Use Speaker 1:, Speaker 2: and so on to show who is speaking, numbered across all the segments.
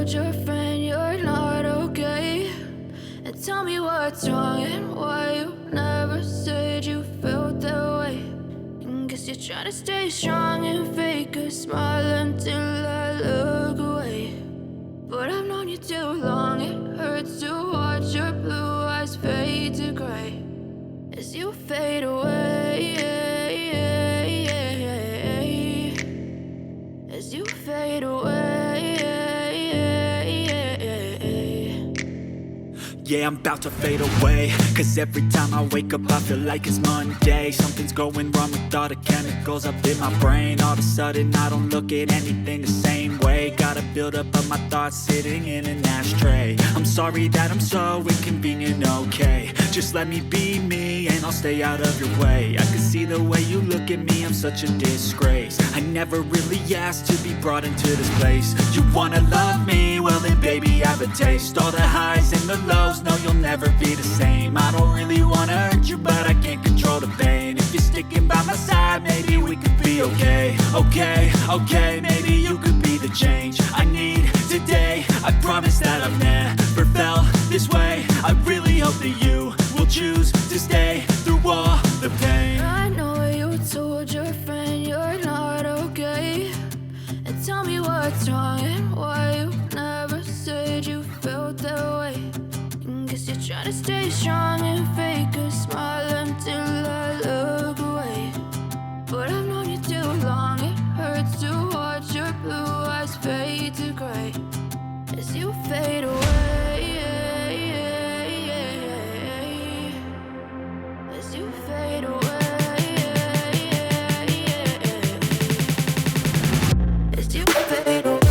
Speaker 1: told your friend you're not okay? And tell me what's wrong and why you never said you felt that way. And guess you're trying to stay strong and fake a smile until I look away. But I've known you too long, it hurts to watch your blue eyes fade to gray as you fade away, as you fade away.
Speaker 2: Yeah, I'm about to fade away, cause every time I wake up I feel like it's Monday. Something's going wrong with all the chemicals up in my brain. All of a sudden I don't look at anything the same way. Got a buildup of my thoughts sitting in an ashtray. I'm sorry that I'm so inconvenient, okay? Just let me be me and I'll stay out of your way. I can see the way you look at me, I'm such a disgrace. I never really asked to be brought into this place. You wanna love me? Well then baby I have a taste. All the highs and the lows, no you'll never be the same. I don't really wanna hurt you but I can't control the pain. If you're sticking by my side maybe we could be okay. Okay, maybe you could be the change I need today. I promise that I've never felt this way. I really hope that you will choose to stay through all the pain.
Speaker 1: I know you told your friend you're not okay. And tell me what's wrong and why you never said you felt that way. And guess you're trying to stay strong and fake a smile until I look away. But I've known you too long, it hurts to watch your blue eyes fade to gray as you fade away, as you fade away, as you fade away.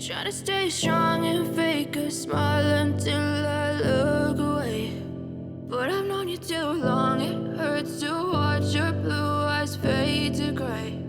Speaker 1: Trying to stay strong and fake a smile until I look away. But I've known you too long, it hurts to watch your blue eyes fade to gray.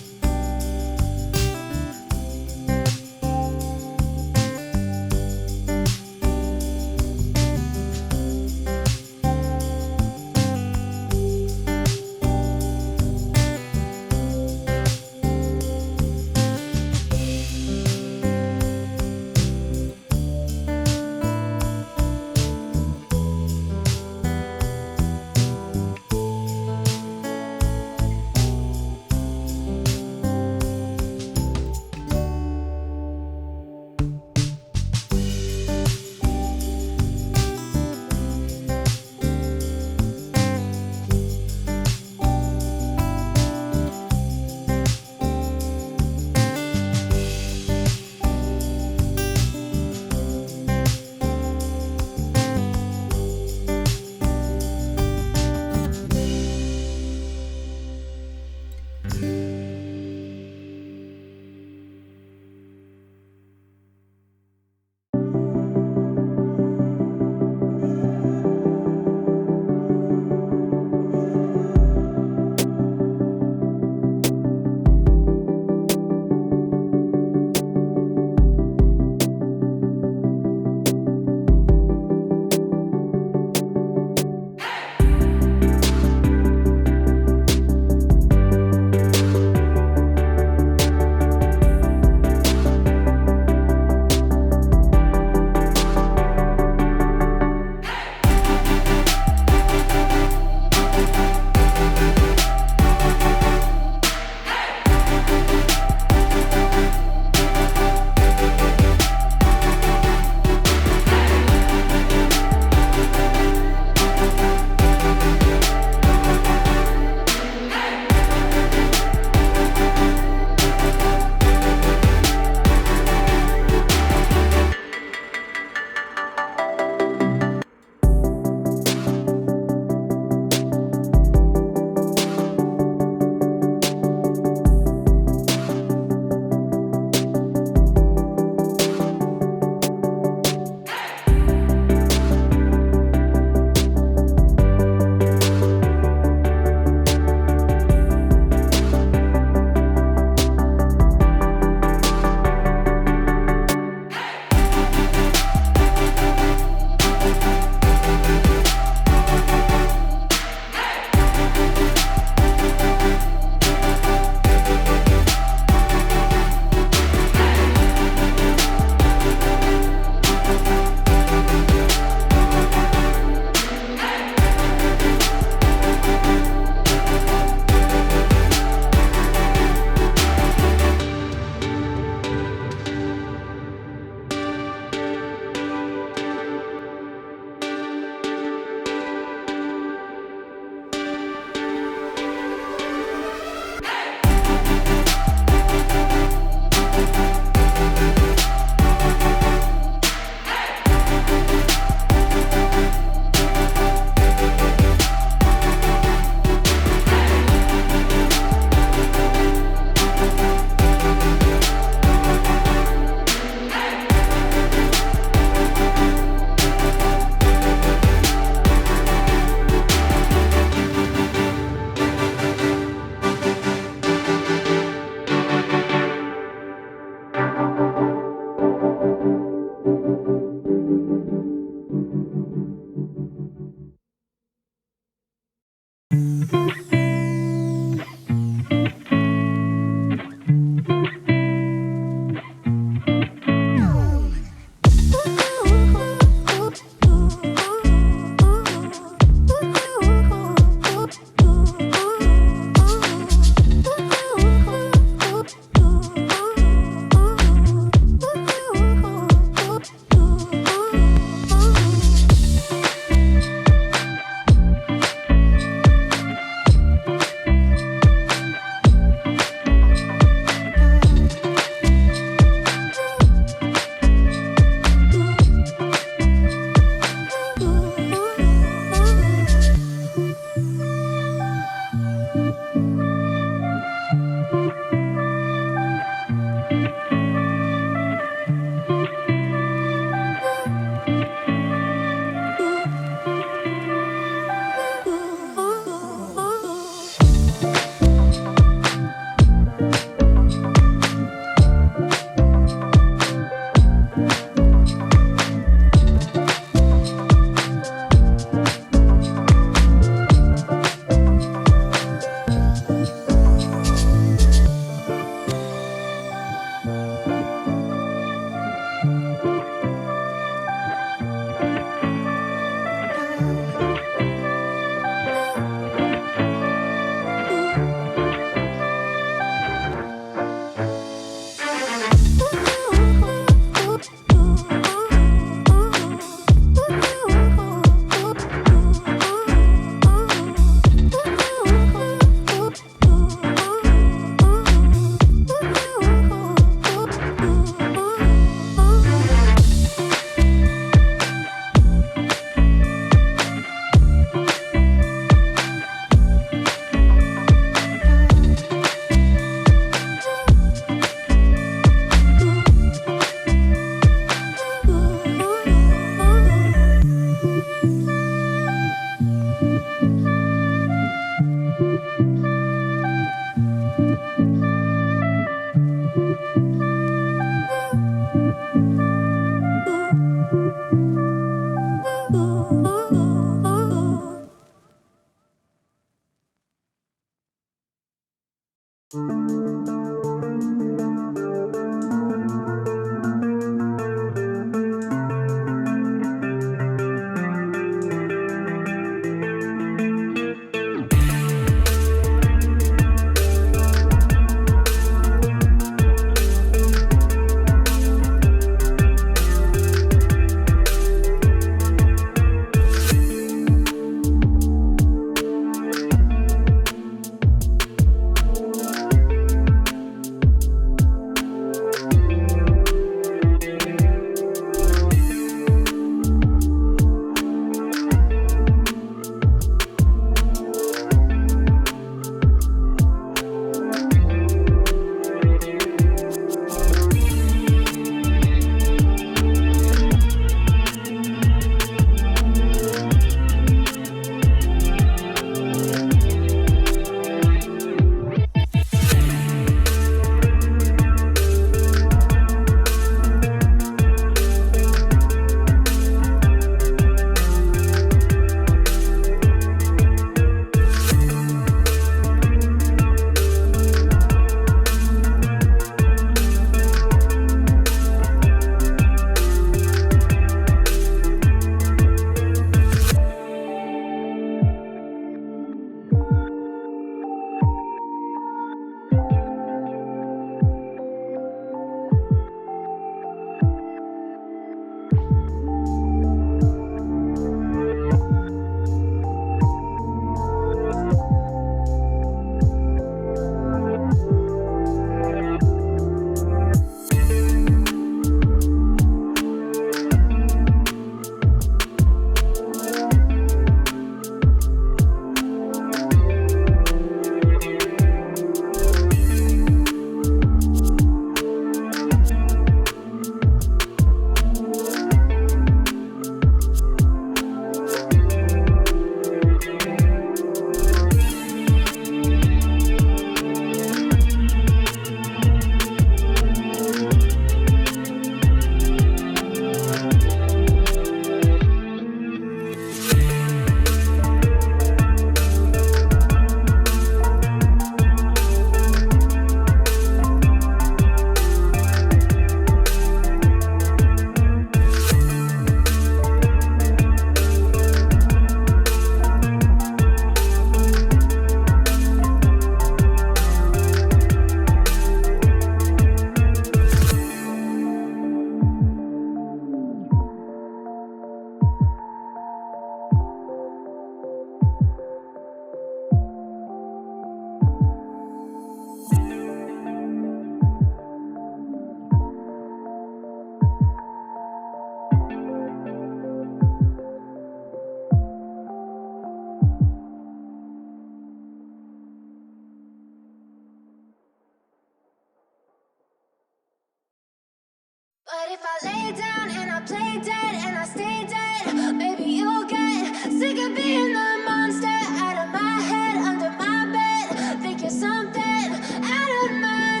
Speaker 1: I lay down and I play dead and I stay dead, maybe you'll get sick of being the monster out of my head, under my bed, thinking something out of my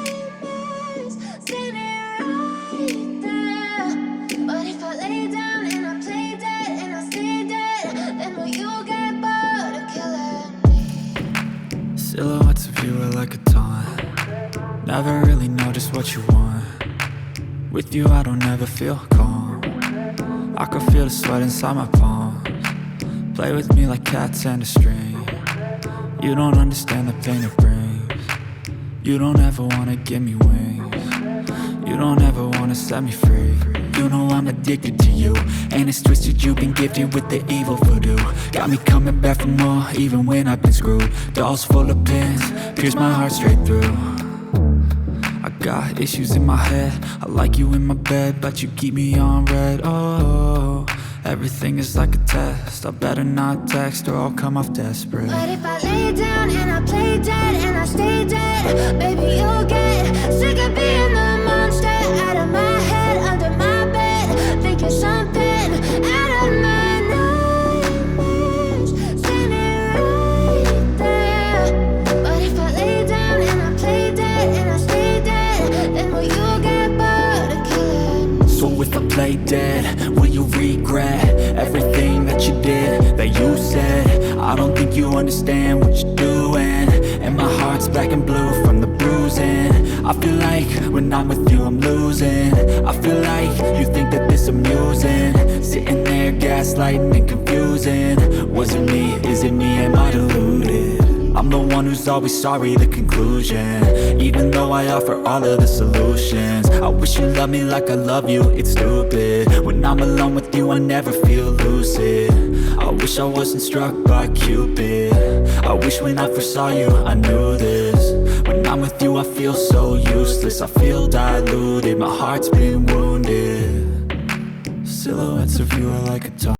Speaker 1: nightmares, standing right there. But if I lay down and I play dead and I stay dead, then will you get bored of killing me?
Speaker 2: Silhouettes of you are like a taunt. Never really know just what you want. With you I don't ever feel calm. I can feel the sweat inside my palms. Play with me like cats and a string. You don't understand the pain it brings. You don't ever wanna give me wings. You don't ever wanna set me free. You know I'm addicted to you, and it's twisted, you've been gifted with the evil voodoo. Got me coming back for more, even when I've been screwed. Dolls full of pins, pierce my heart straight through. I got issues in my head, I like you in my bed, but you keep me on red. Oh, everything is like a test, I better not text or I'll come off desperate.
Speaker 1: But if I lay down and I play dead and I stay dead, maybe you'll get sick of being the monster out of my head, under my bed, thinking something out of my nightmares, standing right there. But if I lay down and I play dead and I stay dead, then will you get bored of killing me?
Speaker 2: So if I play dead, will you regret everything that you did, that you said? I don't think you understand what you're doing, and my heart's black and blue from the bruising. I feel like when I'm with you I'm losing. I feel like you think that this amusing, sitting there gaslighting and confusing. Was it me? Is it me? Am I deluded? I'm the one who's always sorry, the conclusion, even though I offer all of the solutions. I wish you loved me like I love you, it's stupid. When I'm alone with you I never feel lucid. I wish I wasn't struck by Cupid. I wish when I first saw you I knew this. When I'm with you I feel so useless, I feel diluted, my heart's been wounded. Silhouettes of you are like a